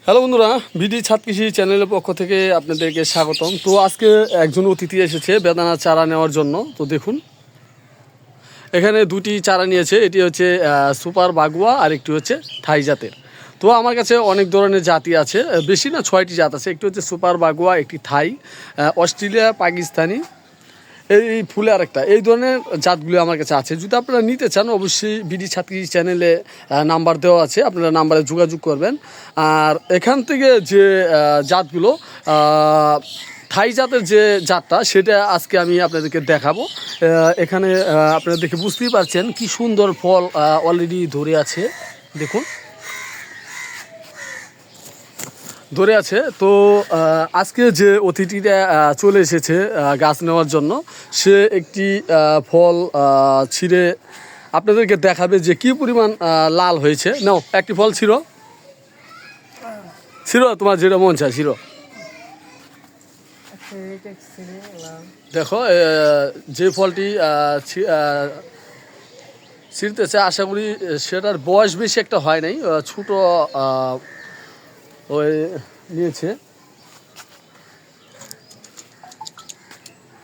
Hello বন্ধুরা, BD ছাদ কৃষি চ্যানেলের পক্ষ থেকে আপনাদেরকে স্বাগতম। তো আজকে একজন অতিথি এসেছে বেদানা চারা নেওয়ার জন্য। তো দেখুন এখানে দুটি চারা নিয়েছে, এটি হচ্ছে সুপার বাগুয়া আর একটি হচ্ছে থাই জাতের। তো আমার কাছে অনেক ধরনের জাতি আছে, বেশি না 6টি জাত আছে। একটি হচ্ছে সুপার বাগুয়া, একটি থাই, অস্ট্রেলিয়া, পাকিস্তানি, এই ফুলে আরেকটা, এই ধরনের জাতগুলো আমার কাছে আছে। যদি আপনারা নিতে চান অবশ্যই বিডি ছাদ কৃষি চ্যানেলে নাম্বার দেওয়া আছে, আপনারা নাম্বারে যোগাযোগ করবেন। আর এখান থেকে যে জাতগুলো থাই জাতের যে জাতটা সেটা আজকে আমি আপনাদেরকে দেখাবো। এখানে আপনারা দেখে বুঝতেই পারছেন কি সুন্দর ফল অলরেডি ধরে আছে, দেখুন ধরে আছে। তো আজকে যে অতিথিটা চলে এসেছে গাছ নেওয়ার জন্য, সে একটি ফল ছিঁড়ে আপনাদেরকে দেখাবে যে কি পরিমাণ লাল হয়েছে। নাও একটি ফল ছিঁড়ো, ছিঁড়ো, তোমার যেটা মন চায় ছিঁড়ো। দেখো যে ফলটি ছিঁড়তেছে, আশা করি সেটার বয়স বেশি একটা হয় নাই, ছোটো ওই নিয়েছে।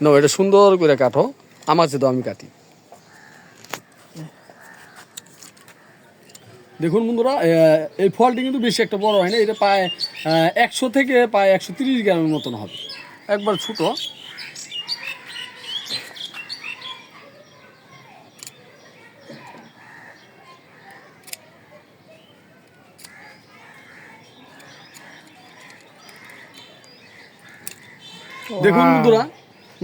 না, এটা সুন্দর করে কাটো, আমার চেয়ে তো আমি কাটি। দেখুন বন্ধুরা, এই ফলটি কিন্তু বেশি একটা বড় হয় না, এটা প্রায় 100 থেকে প্রায় 130 গ্রামের মতন হবে, একবার ছোটো। দেখুন বন্ধুরা,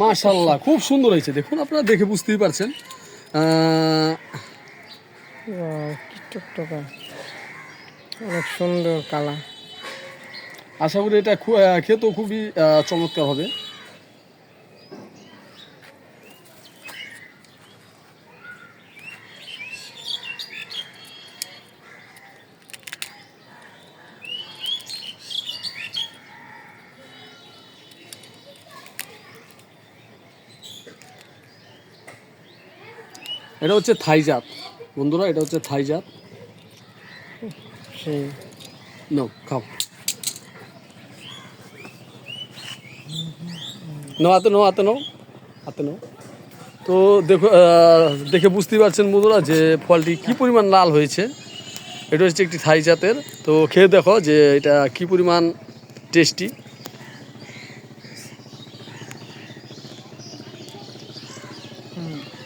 মাশাআল্লাহ খুব সুন্দর হয়েছে। দেখুন আপনারা দেখে বুঝতেই পারছেন। অনেক সুন্দর কালার। আশা করি এটা খেতেও খুবই চমৎকার হবে। এটা হচ্ছে থাই জাত বন্ধুরা, এটা হচ্ছে থাই জাত। নাও খাও, নো হাতে নো, হাতে নো, হাতে নো। তো দেখো দেখে বুঝতেই পারছেন বন্ধুরা যে ফলটি কি পরিমাণ লাল হয়েছে। এটা হচ্ছে একটি থাই জাতের। তো খেয়ে দেখো যে এটা কি পরিমাণ টেস্টি।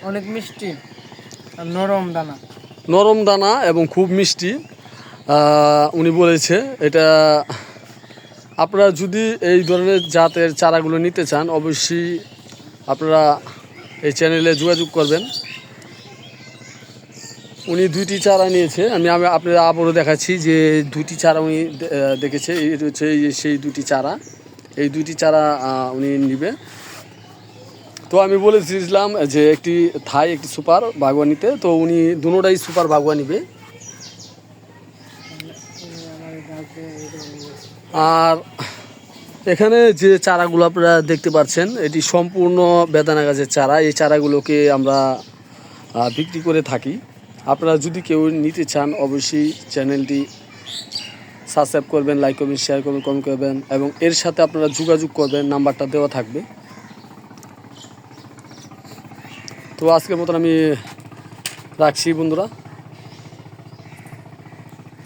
অনেক মিষ্টি আর নরম দানা, নরম দানা এবং খুব মিষ্টি। উনি বলেছে এটা, আপনারা যদি এই ধরনের জাতের চারাগুলো নিতে চান অবশ্যই আপনারা এই চ্যানেলে যোগাযোগ করবেন। উনি দুইটি চারা নিয়েছে, আমি আপনারা আবারও দেখাচ্ছি যে দুইটি চারা উনি দেখেছে। এই হচ্ছে সেই দুটি চারা, এই দুইটি চারা উনি নিবে। তো আমি বলেছিলাম যে একটি থাই একটি সুপার বাগুয়া নিতে, তো উনি দুটোটাই সুপার বাগুয়া নিবে। আর এখানে যে চারাগুলো আপনারা দেখতে পাচ্ছেন এটি সম্পূর্ণ বেদানা গাছের চারা। এই চারাগুলোকে আমরা বিক্রি করে থাকি। আপনারা যদি কেউ নিতে চান অবশ্যই চ্যানেলটি সাবস্ক্রাইব করবেন, লাইক করবেন, শেয়ার করবেন, কমেন্ট করবেন এবং এর সাথে আপনারা যোগাযোগ করবেন, নাম্বারটা দেওয়া থাকবে। তো আজকের মতন আমি রাখছি বন্ধুরা।